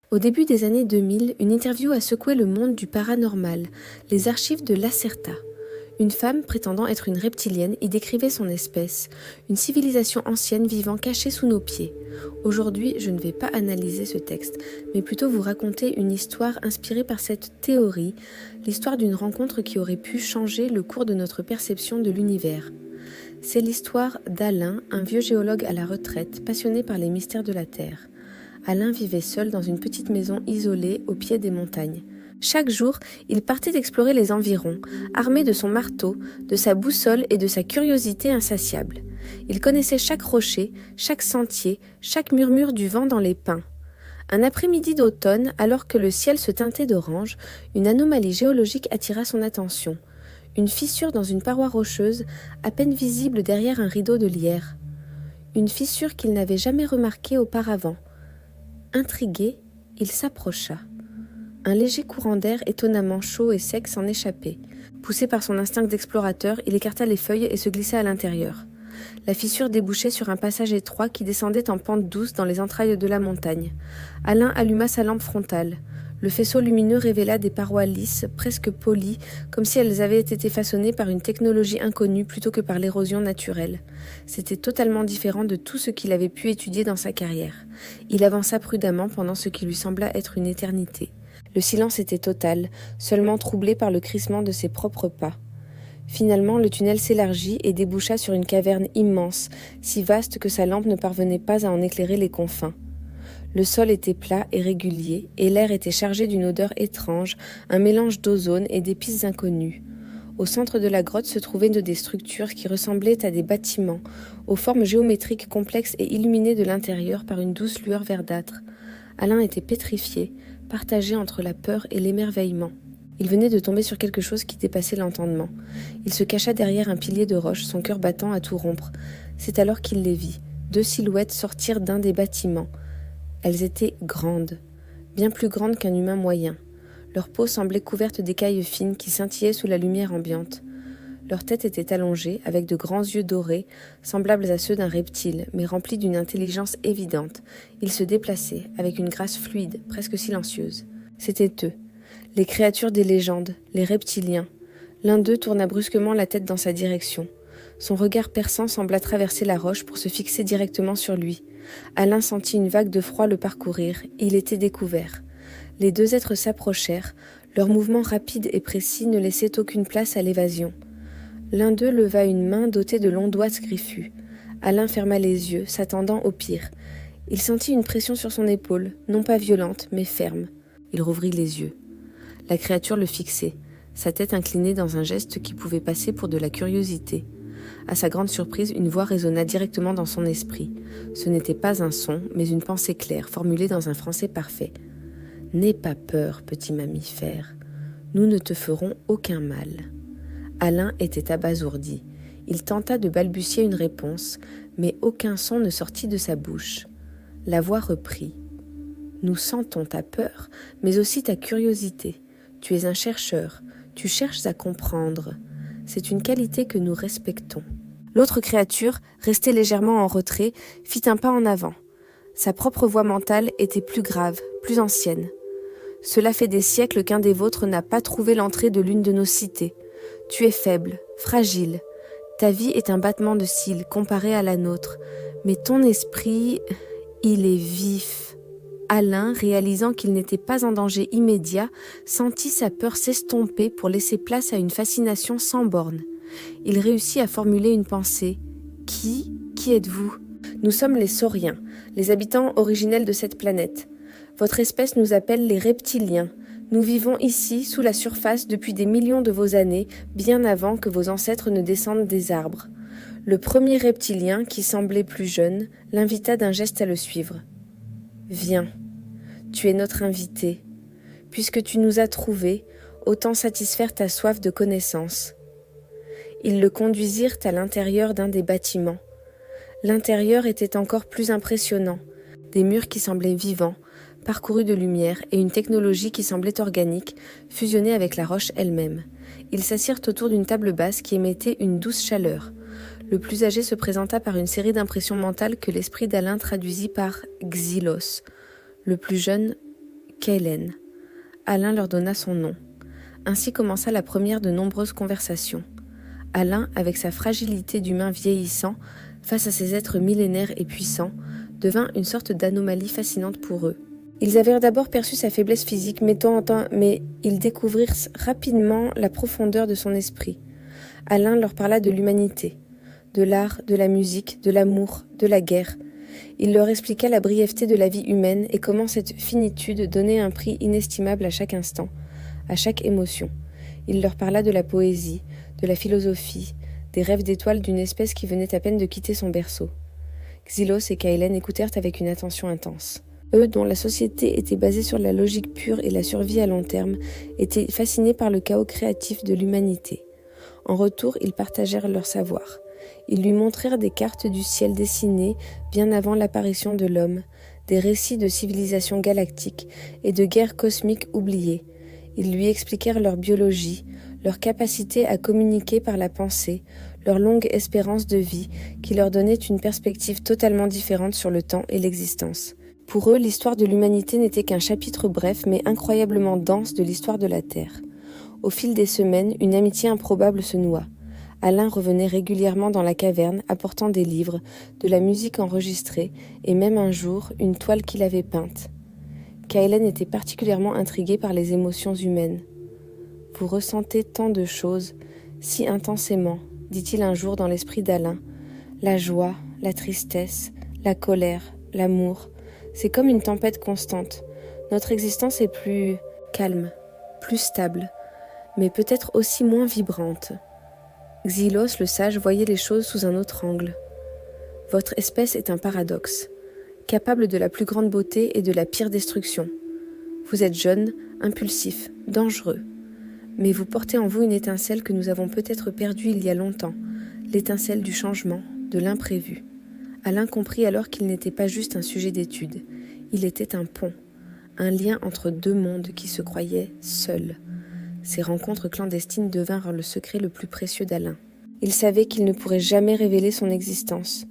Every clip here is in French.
Au début des années 2000, une interview a secoué le monde du paranormal, les archives de Lacerta. Une femme prétendant être une reptilienne y décrivait son espèce, une civilisation ancienne vivant cachée sous nos pieds. Aujourd'hui, je ne vais pas analyser ce texte, mais plutôt vous raconter une histoire inspirée par cette théorie, l'histoire d'une rencontre qui aurait pu changer le cours de notre perception de l'univers. C'est l'histoire d'Alain, un vieux géologue à la retraite, passionné par les mystères de la Terre. Alain vivait seul dans une petite maison isolée au pied des montagnes. Chaque jour, il partait explorer les environs, armé de son marteau, de sa boussole et de sa curiosité insatiable. Il connaissait chaque rocher, chaque sentier, chaque murmure du vent dans les pins. Un après-midi d'automne, alors que le ciel se teintait d'orange, une anomalie géologique attira son attention. Une fissure dans une paroi rocheuse, à peine visible derrière un rideau de lierre. Une fissure qu'il n'avait jamais remarquée auparavant. Intrigué, il s'approcha. Un léger courant d'air étonnamment chaud et sec s'en échappait. Poussé par son instinct d'explorateur, il écarta les feuilles et se glissa à l'intérieur. La fissure débouchait sur un passage étroit qui descendait en pente douce dans les entrailles de la montagne. Alain alluma sa lampe frontale. Le faisceau lumineux révéla des parois lisses, presque polies, comme si elles avaient été façonnées par une technologie inconnue plutôt que par l'érosion naturelle. C'était totalement différent de tout ce qu'il avait pu étudier dans sa carrière. Il avança prudemment pendant ce qui lui sembla être une éternité. Le silence était total, seulement troublé par le crissement de ses propres pas. Finalement, le tunnel s'élargit et déboucha sur une caverne immense, si vaste que sa lampe ne parvenait pas à en éclairer les confins. Le sol était plat et régulier, et l'air était chargé d'une odeur étrange, un mélange d'ozone et d'épices inconnues. Au centre de la grotte se trouvaient des structures qui ressemblaient à des bâtiments, aux formes géométriques complexes et illuminées de l'intérieur par une douce lueur verdâtre. Alain était pétrifié, partagé entre la peur et l'émerveillement. Il venait de tomber sur quelque chose qui dépassait l'entendement. Il se cacha derrière un pilier de roche, son cœur battant à tout rompre. C'est alors qu'il les vit. 2 silhouettes sortirent d'un des bâtiments. Elles étaient grandes, bien plus grandes qu'un humain moyen. Leur peau semblait couverte d'écailles fines qui scintillaient sous la lumière ambiante. Leur tête était allongée, avec de grands yeux dorés, semblables à ceux d'un reptile, mais remplis d'une intelligence évidente. Ils se déplaçaient, avec une grâce fluide, presque silencieuse. C'étaient eux, les créatures des légendes, les reptiliens. L'un d'eux tourna brusquement la tête dans sa direction. Son regard perçant sembla traverser la roche pour se fixer directement sur lui. Alain sentit une vague de froid le parcourir. Il était découvert. Les 2 êtres s'approchèrent. Leurs mouvements rapides et précis ne laissaient aucune place à l'évasion. L'un d'eux leva une main dotée de longs doigts griffus. Alain ferma les yeux, s'attendant au pire. Il sentit une pression sur son épaule, non pas violente, mais ferme. Il rouvrit les yeux. La créature le fixait, sa tête inclinée dans un geste qui pouvait passer pour de la curiosité. À sa grande surprise, une voix résonna directement dans son esprit. Ce n'était pas un son, mais une pensée claire, formulée dans un français parfait. « N'aie pas peur, petit mammifère. Nous ne te ferons aucun mal. » Alain était abasourdi. Il tenta de balbutier une réponse, mais aucun son ne sortit de sa bouche. La voix reprit. « Nous sentons ta peur, mais aussi ta curiosité. Tu es un chercheur, tu cherches à comprendre. C'est une qualité que nous respectons. » L'autre créature, restée légèrement en retrait, fit un pas en avant. Sa propre voix mentale était plus grave, plus ancienne. « Cela fait des siècles qu'un des vôtres n'a pas trouvé l'entrée de l'une de nos cités. Tu es faible, fragile. Ta vie est un battement de cils comparé à la nôtre. Mais ton esprit, il est vif. » Alain, réalisant qu'il n'était pas en danger immédiat, sentit sa peur s'estomper pour laisser place à une fascination sans borne. Il réussit à formuler une pensée. « Qui êtes-vous ? Nous sommes les sauriens, les habitants originels de cette planète. Votre espèce nous appelle les reptiliens. Nous vivons ici, sous la surface, depuis des millions de vos années, bien avant que vos ancêtres ne descendent des arbres. » Le premier reptilien, qui semblait plus jeune, l'invita d'un geste à le suivre. « Viens, tu es notre invité. Puisque tu nous as trouvés, autant satisfaire ta soif de connaissance. » Ils le conduisirent à l'intérieur d'un des bâtiments. L'intérieur était encore plus impressionnant. Des murs qui semblaient vivants, parcourus de lumière et une technologie qui semblait organique, fusionnée avec la roche elle-même. Ils s'assirent autour d'une table basse qui émettait une douce chaleur. Le plus âgé se présenta par une série d'impressions mentales que l'esprit d'Alain traduisit par « Xylos ». Le plus jeune Kaylen. Alain leur donna son nom. Ainsi commença la première de nombreuses conversations. Alain, avec sa fragilité d'humain vieillissant, face à ces êtres millénaires et puissants, devint une sorte d'anomalie fascinante pour eux. Ils avaient d'abord perçu sa faiblesse physique, mais ils découvrirent rapidement la profondeur de son esprit. Alain leur parla de l'humanité, de l'art, de la musique, de l'amour, de la guerre. Il leur expliqua la brièveté de la vie humaine et comment cette finitude donnait un prix inestimable à chaque instant, à chaque émotion. Il leur parla de la poésie, de la philosophie, des rêves d'étoiles d'une espèce qui venait à peine de quitter son berceau. Xylos et Kaylen écoutèrent avec une attention intense. Eux, dont la société était basée sur la logique pure et la survie à long terme, étaient fascinés par le chaos créatif de l'humanité. En retour, ils partagèrent leur savoir. Ils lui montrèrent des cartes du ciel dessinées bien avant l'apparition de l'homme, des récits de civilisations galactiques et de guerres cosmiques oubliées. Ils lui expliquèrent leur biologie, leur capacité à communiquer par la pensée, leur longue espérance de vie qui leur donnait une perspective totalement différente sur le temps et l'existence. Pour eux, l'histoire de l'humanité n'était qu'un chapitre bref mais incroyablement dense de l'histoire de la Terre. Au fil des semaines, une amitié improbable se noua. Alain revenait régulièrement dans la caverne, apportant des livres, de la musique enregistrée et même un jour, une toile qu'il avait peinte. Kaylen était particulièrement intrigué par les émotions humaines. « Vous ressentez tant de choses, si intensément, dit-il un jour dans l'esprit d'Alain. La joie, la tristesse, la colère, l'amour, c'est comme une tempête constante. Notre existence est plus calme, plus stable, mais peut-être aussi moins vibrante. » Xylos, le sage, voyait les choses sous un autre angle. Votre espèce est un paradoxe, capable de la plus grande beauté et de la pire destruction. Vous êtes jeune, impulsif, dangereux. Mais vous portez en vous une étincelle que nous avons peut-être perdue il y a longtemps, l'étincelle du changement, de l'imprévu. Alain comprit alors qu'il n'était pas juste un sujet d'étude, il était un pont, un lien entre deux mondes qui se croyaient seuls. Ces rencontres clandestines devinrent le secret le plus précieux d'Alain. Il savait qu'il ne pourrait jamais révéler son existence.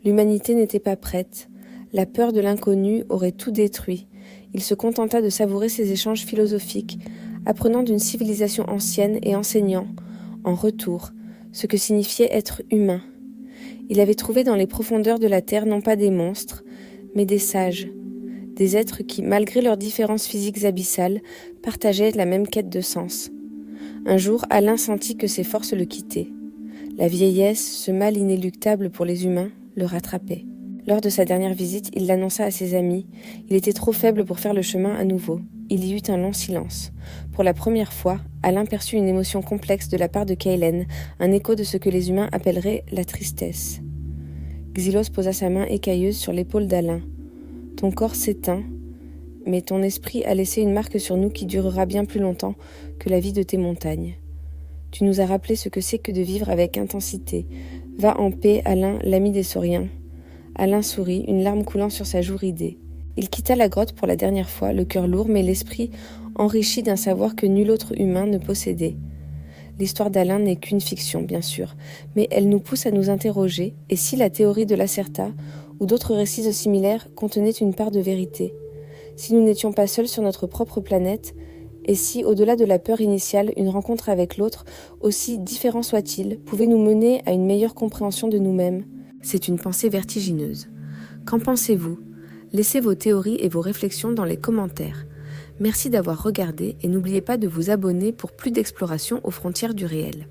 L'humanité n'était pas prête. La peur de l'inconnu aurait tout détruit. Il se contenta de savourer ces échanges philosophiques, apprenant d'une civilisation ancienne et enseignant, en retour, ce que signifiait être humain. Il avait trouvé dans les profondeurs de la terre non pas des monstres, mais des sages, des êtres qui, malgré leurs différences physiques abyssales, partageaient la même quête de sens. Un jour, Alain sentit que ses forces le quittaient. La vieillesse, ce mal inéluctable pour les humains, le rattrapait. Lors de sa dernière visite, il l'annonça à ses amis. Il était trop faible pour faire le chemin à nouveau. Il y eut un long silence. Pour la première fois, Alain perçut une émotion complexe de la part de Kaylen, un écho de ce que les humains appelleraient la tristesse. Xylos posa sa main écailleuse sur l'épaule d'Alain. « Ton corps s'éteint, mais ton esprit a laissé une marque sur nous qui durera bien plus longtemps que la vie de tes montagnes. Tu nous as rappelé ce que c'est que de vivre avec intensité. Va en paix, Alain, l'ami des sauriens. » Alain sourit, une larme coulant sur sa joue ridée. Il quitta la grotte pour la dernière fois, le cœur lourd, mais l'esprit enrichi d'un savoir que nul autre humain ne possédait. L'histoire d'Alain n'est qu'une fiction, bien sûr, mais elle nous pousse à nous interroger, et si la théorie de Lacerta ou d'autres récits similaires contenaient une part de vérité? Si nous n'étions pas seuls sur notre propre planète, et si, au-delà de la peur initiale, une rencontre avec l'autre, aussi différent soit-il, pouvait nous mener à une meilleure compréhension de nous-mêmes? C'est une pensée vertigineuse. Qu'en pensez-vous? Laissez vos théories et vos réflexions dans les commentaires. Merci d'avoir regardé et n'oubliez pas de vous abonner pour plus d'exploration aux frontières du réel.